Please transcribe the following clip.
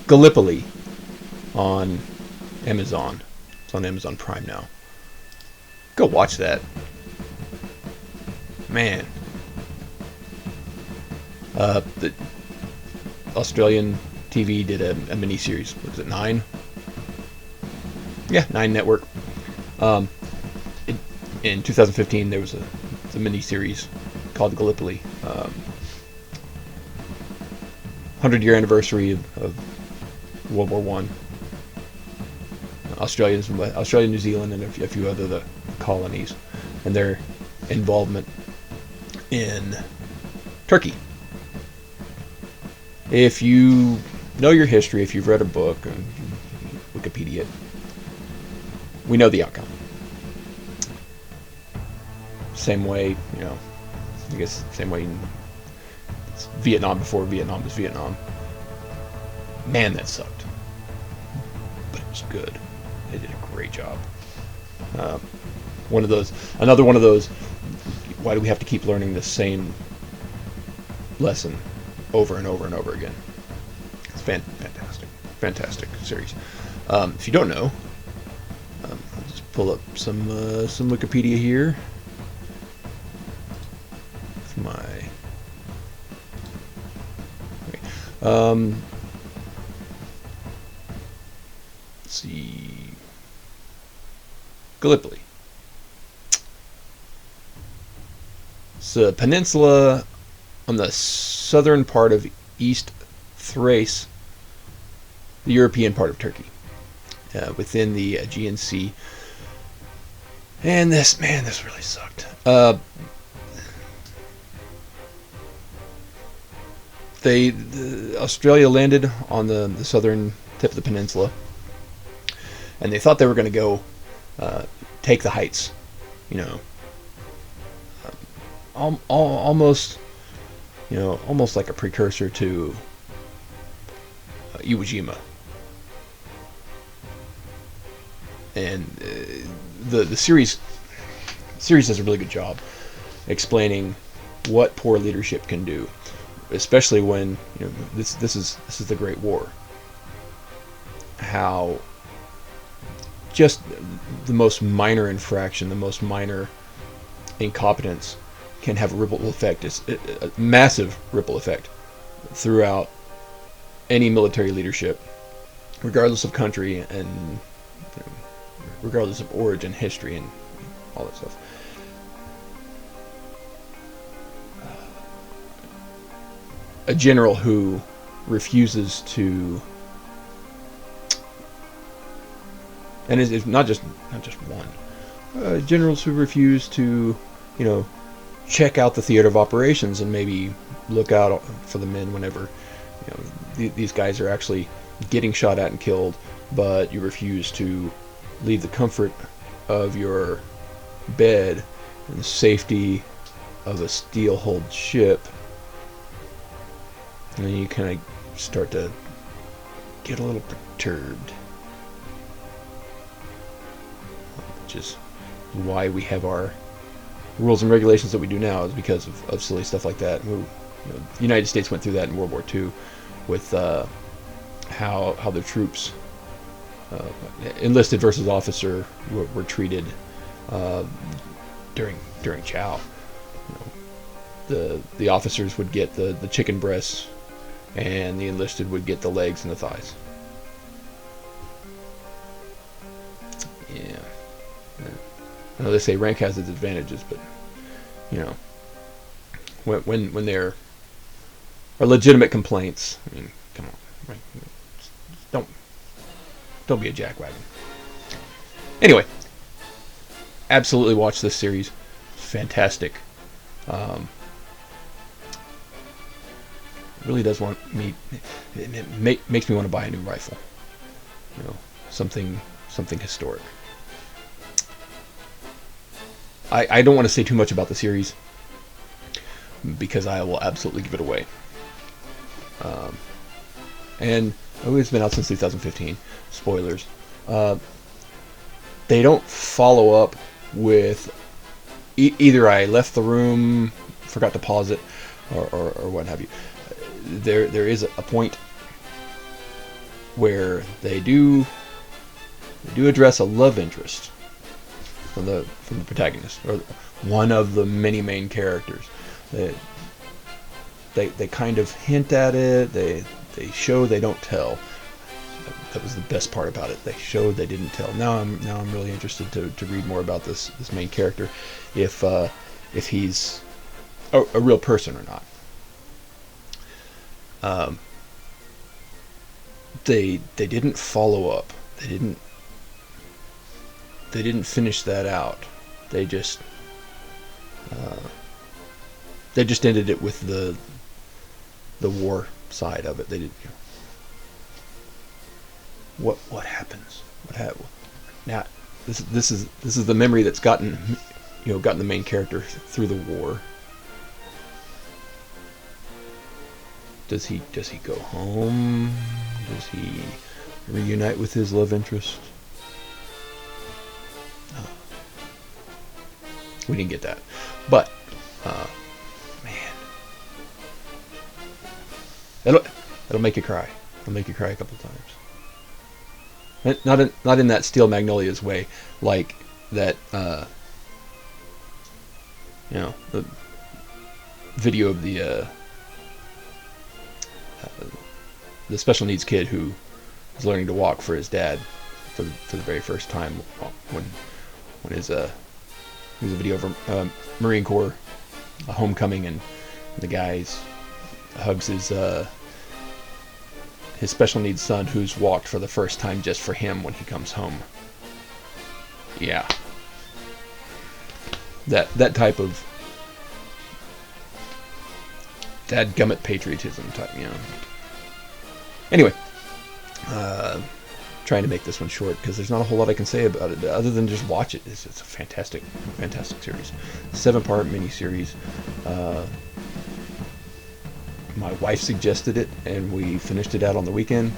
Gallipoli on Amazon. It's on Amazon Prime now. Go watch that. Man. The Australian TV did a mini-series. What was it, 9? Yeah, 9 Network. In 2015, there was a mini-series called Gallipoli. 100-year anniversary of World War One. Australia, New Zealand, and a few other colonies, and their involvement in Turkey. If you know your history, if you've read a book, or Wikipedia, we know the outcome. Same way, I guess same way it's Vietnam before Vietnam was Vietnam. Man, that sucked. But it was good. They did a great job. Another one of those, why do we have to keep learning the same lesson over and over and over again? It's fantastic series. If you don't know, I'll just pull up some Wikipedia here. Let's see. Gallipoli. It's a peninsula on the southern part of East Thrace, the European part of Turkey, within the Aegean Sea. And this really sucked. Australia landed on the southern tip of the peninsula, and they thought they were going to go take the heights, almost like a precursor to Iwo Jima. And the series does a really good job explaining what poor leadership can do, especially when this is the Great War. How just the most minor infraction, the most minor incompetence can have a ripple effect. It's a massive ripple effect throughout any military leadership, regardless of country and regardless of origin, history, and all that stuff. A general who refuses to, and it's not just one, generals who refuse to, check out the theater of operations and maybe look out for the men whenever, these guys are actually getting shot at and killed, but you refuse to leave the comfort of your bed and the safety of a steel-hulled ship. And then you kind of start to get a little perturbed. Which is why we have our rules and regulations that we do now, is because of silly stuff like that. The United States went through that in World War II with how the troops, enlisted versus officer, were treated during Chow. The officers would get the chicken breasts, and the enlisted would get the legs and the thighs. Yeah. I know they say rank has its advantages, but when there are legitimate complaints, I mean, come on, don't be a jackwagon. Anyway, absolutely watch this series. It's fantastic. Really does it makes me want to buy a new rifle. Something historic. I don't want to say too much about the series because I will absolutely give it away. And it's been out since 2015. Spoilers. They don't follow up with either I left the room, forgot to pause it, or what have you. There is a point where they do address a love interest from the protagonist, or one of the many main characters. They kind of hint at it. They show, they don't tell. That was the best part about it. They showed, they didn't tell. Now I'm really interested to read more about this main character, if he's a real person or not. They didn't follow up. They didn't finish that out. They just ended it with the war side of it. They did. What happens? Now? This is the memory that's gotten the main character through the war. Does he go home? Does he reunite with his love interest? We didn't get that, but man, that'll make you cry. It'll make you cry a couple of times. Not in that Steel Magnolias way, like that. The video of the special needs kid who is learning to walk for his dad for the very first time, when his was a video of Marine Corps homecoming, and the guy hugs his special needs son who's walked for the first time just for him when he comes home. Yeah, that type of dadgummit patriotism type, Anyway, trying to make this one short because there's not a whole lot I can say about it other than just watch it. It's a fantastic series. 7-part miniseries. My wife suggested it, and we finished it out on the weekend.